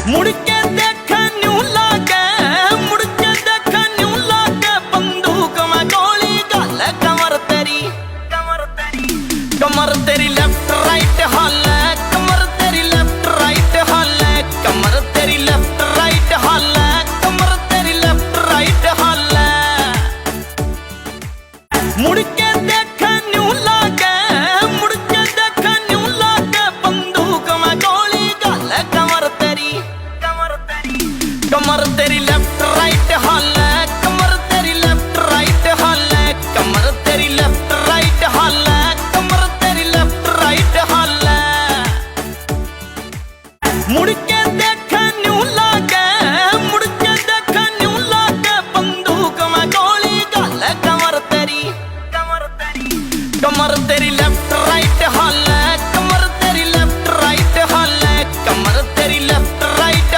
मुड़ के देख न्यू लागे, मुड़ के देख न्यू लागे, बंदूक में गोली गाल कमर तेरी, कमर तेरी लेफ्ट राइट हाल, कमर तेरी लेफ्ट राइट हाल, कमर तेरी लेफ्ट राइट हाल, कमर तेरी लेफ्ट राइट हाल। मुड़ के देख न्यू लागे, मुड़ के देख न्यू लागे, बंदूक में गोली गाल कमर तेरी, कमर तेरी